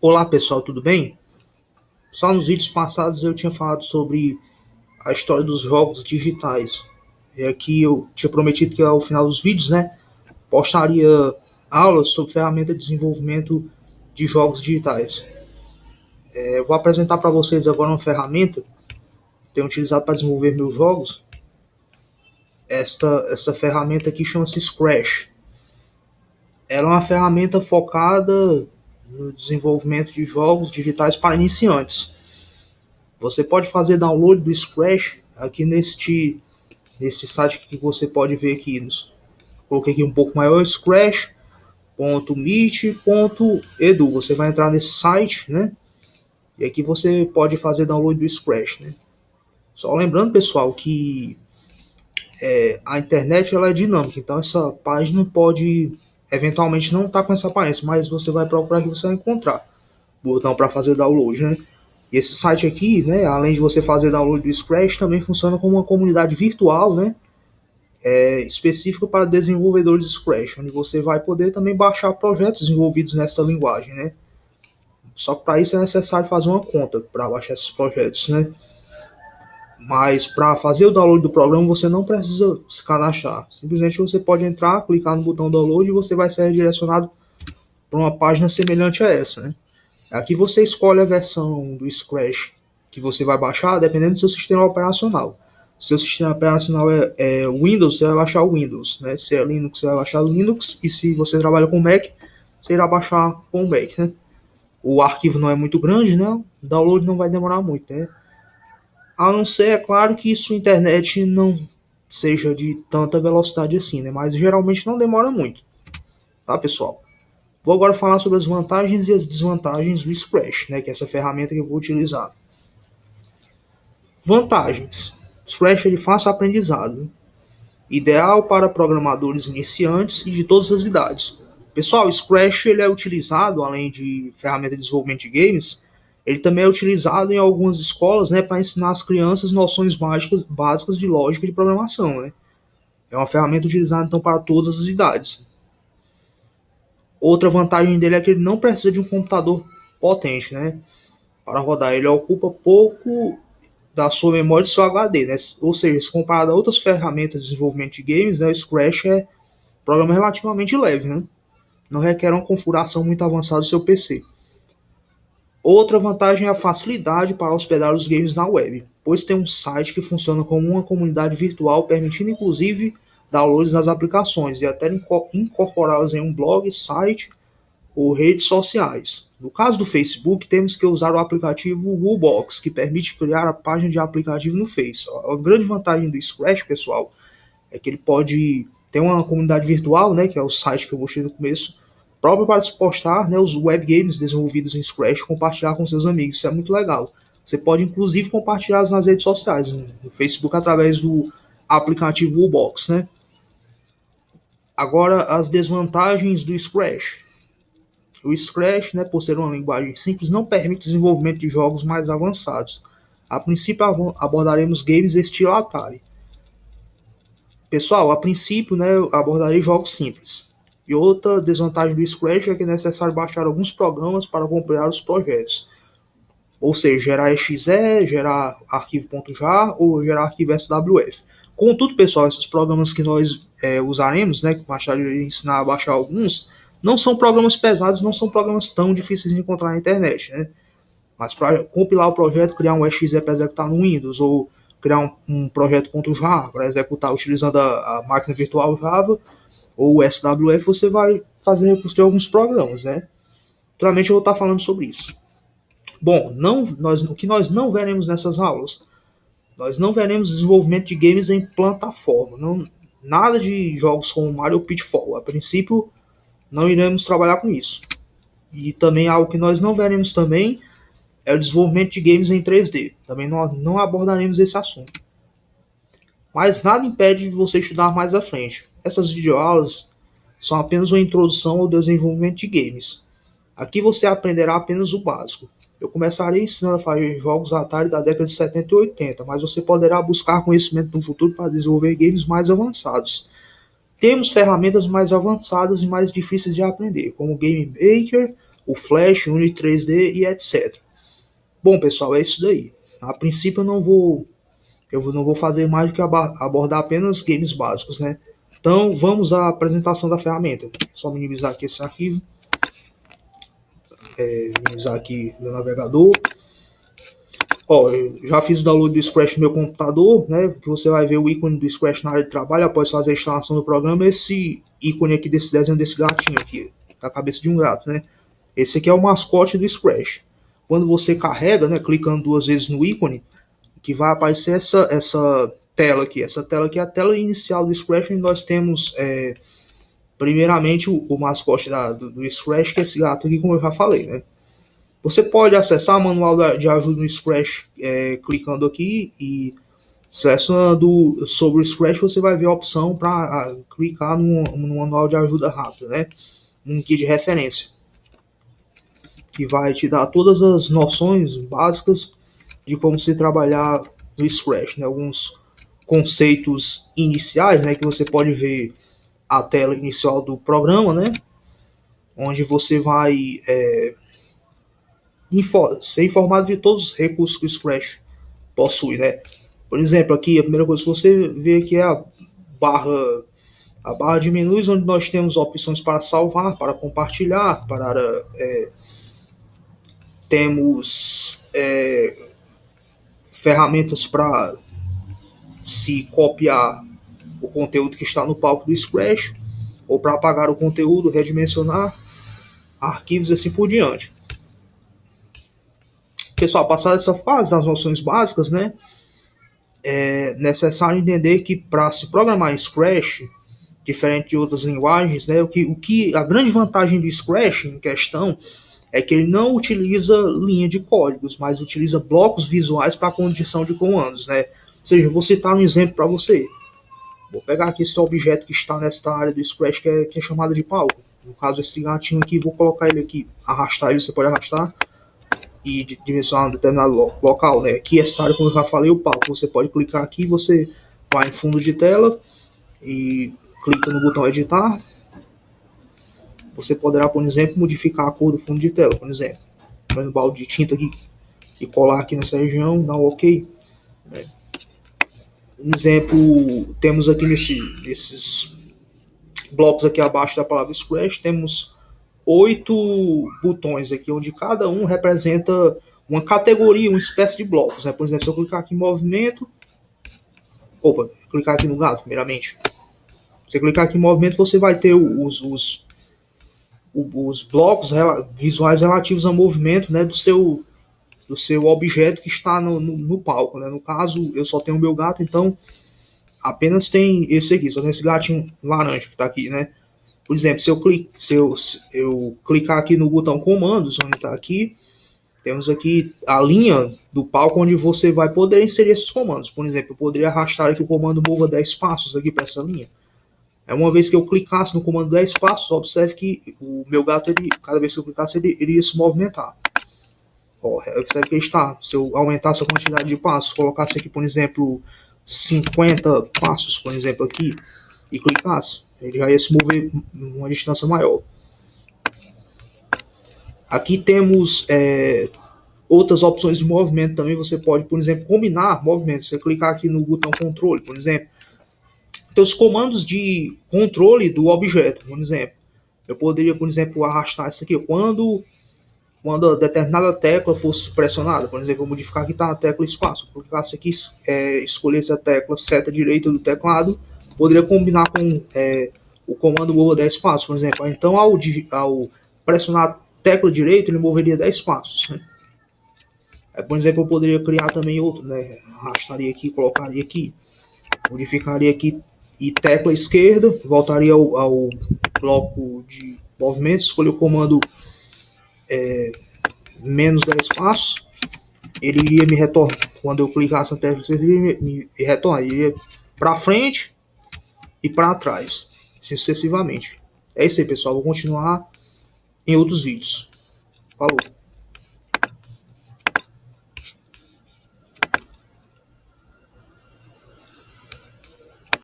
Olá pessoal, tudo bem? Só nos vídeos passados eu tinha falado sobre a história dos jogos digitais. E aqui eu tinha prometido que ao final dos vídeos, né, postaria aulas sobre ferramenta de desenvolvimento de jogos digitais. Eu vou apresentar para vocês agora uma ferramenta que tenho utilizado para desenvolver meus jogos. Esta ferramenta aqui chama-se Scratch. Ela é uma ferramenta focada no desenvolvimento de jogos digitais para iniciantes. Você pode fazer download do Scratch aqui neste site que você pode ver aqui. Coloquei aqui um pouco maior, scratch.meet.edu. Você vai entrar nesse site, né? E aqui você pode fazer download do Scratch, né? Só lembrando, pessoal, que a internet ela é dinâmica, então essa página pode eventualmente não estar com essa aparência, mas você vai procurar que você vai encontrar o botão para fazer download, né? E esse site aqui, né, além de você fazer download do Scratch, também funciona como uma comunidade virtual, né, específica para desenvolvedores de Scratch, onde você vai poder também baixar projetos desenvolvidos nesta linguagem, né. Só que para isso é necessário fazer uma conta para baixar esses projetos, né. Mas para fazer o download do programa você não precisa se cadastrar. Simplesmente você pode entrar, clicar no botão download e você vai ser redirecionado para uma página semelhante a essa, né. Aqui você escolhe a versão do Scratch que você vai baixar, dependendo do seu sistema operacional. Se seu sistema operacional é Windows, você vai baixar o Windows, né? Se é Linux, você vai baixar o Linux. E se você trabalha com Mac, você irá baixar com o Mac, né? O arquivo não é muito grande, né? O download não vai demorar muito, né? A não ser, é claro, que sua internet não seja de tanta velocidade assim, né? Mas geralmente não demora muito, tá, pessoal? Vou agora falar sobre as vantagens e as desvantagens do Scratch, né, que é essa ferramenta que eu vou utilizar. Vantagens. Scratch é de fácil aprendizado, ideal para programadores iniciantes e de todas as idades. Pessoal, o Scratch ele é utilizado, além de ferramenta de desenvolvimento de games, ele também é utilizado em algumas escolas, né, para ensinar as crianças noções básicas de lógica de programação. Né? É uma ferramenta utilizada então para todas as idades. Outra vantagem dele é que ele não precisa de um computador potente, né? Para rodar, ele ocupa pouco da sua memória e seu HD, né? Ou seja, se comparado a outras ferramentas de desenvolvimento de games, né, o Scratch é um programa relativamente leve, né? Não requer uma configuração muito avançada do seu PC. Outra vantagem é a facilidade para hospedar os games na web, pois tem um site que funciona como uma comunidade virtual, permitindo inclusive downloads das aplicações e até incorporá-las em um blog, site ou redes sociais. No caso do Facebook, temos que usar o aplicativo Woolbox, que permite criar a página de aplicativo no Face. A grande vantagem do Scratch, pessoal, é que ele pode ter uma comunidade virtual, né, que é o site que eu mostrei no começo, próprio para se postar, né, os web games desenvolvidos em Scratch, compartilhar com seus amigos. Isso é muito legal. Você pode inclusive compartilhar nas redes sociais, no Facebook através do aplicativo Woolbox, né? Agora as desvantagens do Scratch. O Scratch, né, por ser uma linguagem simples, não permite o desenvolvimento de jogos mais avançados. A princípio abordaremos games estilo Atari. Pessoal, a princípio, né, eu abordarei jogos simples. E outra desvantagem do Scratch é que é necessário baixar alguns programas para acompanhar os projetos. Ou seja, gerar exe, gerar arquivo.jar ou gerar arquivo SWF. Contudo, pessoal, esses programas que nós usaremos, né, que o Machado irá ensinar a baixar alguns, não são programas pesados, não são programas tão difíceis de encontrar na internet, né? Mas para compilar o projeto, criar um exe para executar no Windows, ou criar um projeto .jar para executar utilizando a máquina virtual Java, ou o SWF, você vai fazer recurso de alguns programas, né? Naturalmente eu vou estar falando sobre isso. Bom, o que nós não veremos nessas aulas? Nós não veremos desenvolvimento de games em plataforma, nada de jogos como Mario ou Pitfall. A princípio, não iremos trabalhar com isso. E também algo que nós não veremos também é o desenvolvimento de games em 3D. Também não abordaremos esse assunto. Mas nada impede de você estudar mais à frente. Essas videoaulas são apenas uma introdução ao desenvolvimento de games. Aqui você aprenderá apenas o básico. Eu começarei ensinando a fazer jogos Atari da década de 70 e 80, mas você poderá buscar conhecimento no futuro para desenvolver games mais avançados. Temos ferramentas mais avançadas e mais difíceis de aprender, como o Game Maker, o Flash, Unity 3D e etc. Bom, pessoal, é isso daí. A princípio eu não vou fazer mais do que abordar apenas games básicos, né? Então vamos à apresentação da ferramenta. Só minimizar aqui esse arquivo, minimizar aqui meu navegador. Ó, eu já fiz o download do Scratch no meu computador, né? Que você vai ver o ícone do Scratch na área de trabalho após fazer a instalação do programa. Esse ícone aqui desse desenho desse gatinho aqui, da cabeça de um gato, né? Esse aqui é o mascote do Scratch. Quando você carrega, né, clicando 2 vezes no ícone, que vai aparecer essa tela aqui. Essa tela aqui é a tela inicial do Scratch, onde nós temos primeiramente o mascote do Scratch, que é esse gato aqui, como eu já falei, né? Você pode acessar o manual de ajuda no Scratch clicando aqui e selecionando sobre o Scratch, você vai ver a opção para clicar no manual de ajuda rápida, né? Um guia de referência, que vai te dar todas as noções básicas de como se trabalhar no Scratch, né? Alguns conceitos iniciais, né? Que você pode ver a tela inicial do programa, né? Onde você vai ser informado de todos os recursos que o Scratch possui, né? Por exemplo, aqui a primeira coisa que você vê aqui é a barra de menus, onde nós temos opções para salvar, para compartilhar, temos ferramentas para se copiar o conteúdo que está no palco do Scratch, ou para apagar o conteúdo, redimensionar arquivos e assim por diante. Pessoal, passada essa fase das noções básicas, né, é necessário entender que para se programar em Scratch, diferente de outras linguagens, né, a grande vantagem do Scratch em questão é que ele não utiliza linha de códigos, mas utiliza blocos visuais para a condição de comandos, né? Ou seja, vou citar um exemplo para você. Vou pegar aqui esse objeto que está nesta área do Scratch que é chamada de palco. No caso, esse gatinho aqui, vou colocar ele aqui, arrastar ele, você pode arrastar e dimensionar um determinado local, né? Aqui essa área, como eu já falei, o palco. Você pode clicar aqui, você vai em fundo de tela e clica no botão editar. Você poderá, por exemplo, modificar a cor do fundo de tela, por exemplo. Vai no balde de tinta aqui e colar aqui nessa região, dá um OK. Um exemplo, temos aqui nesses blocos aqui abaixo da palavra Scratch, temos 8 botões aqui, onde cada um representa uma categoria, uma espécie de blocos, né? Por exemplo, se eu clicar aqui em movimento, clicar aqui no gato, primeiramente. Se você clicar aqui em movimento, você vai ter os blocos visuais relativos ao movimento, né, do seu objeto que está no palco, né? No caso, eu só tenho o meu gato, então apenas tem esse aqui, só tem esse gatinho laranja que está aqui, né? Por exemplo, se eu clicar aqui no botão comandos, onde está aqui, temos aqui a linha do palco onde você vai poder inserir esses comandos. Por exemplo, eu poderia arrastar aqui o comando mova 10 passos aqui para essa linha. Uma vez que eu clicasse no comando 10 passos, observe que o meu gato, cada vez que eu clicasse, ele iria se movimentar. Observe que ele está. Se eu aumentasse a quantidade de passos, colocasse aqui, por exemplo, 50 passos, por exemplo, aqui, e clicasse, ele já ia se mover uma distância maior. Aqui temos outras opções de movimento também. Você pode, por exemplo, combinar movimentos. Você clicar aqui no botão controle, por exemplo, tem os comandos de controle do objeto, por exemplo. Eu poderia, por exemplo, arrastar isso aqui. Quando a determinada tecla fosse pressionada, por exemplo, eu vou modificar aqui, tá a tecla espaço. Se eu clicasse aqui, escolhesse a tecla seta direita do teclado, poderia combinar com o comando mova 10 passos, por exemplo. Então, ao pressionar a tecla direita, ele moveria 10 passos, né? Por exemplo, eu poderia criar também outro, né? Arrastaria aqui, colocaria aqui, modificaria aqui, e tecla esquerda, voltaria ao bloco de movimentos, escolher o comando menos 10 passos, ele iria me retornar. Quando eu clicasse na tecla, ele iria me retornar, ele iria para frente e para trás, sucessivamente. É isso aí, pessoal, vou continuar em outros vídeos. Falou!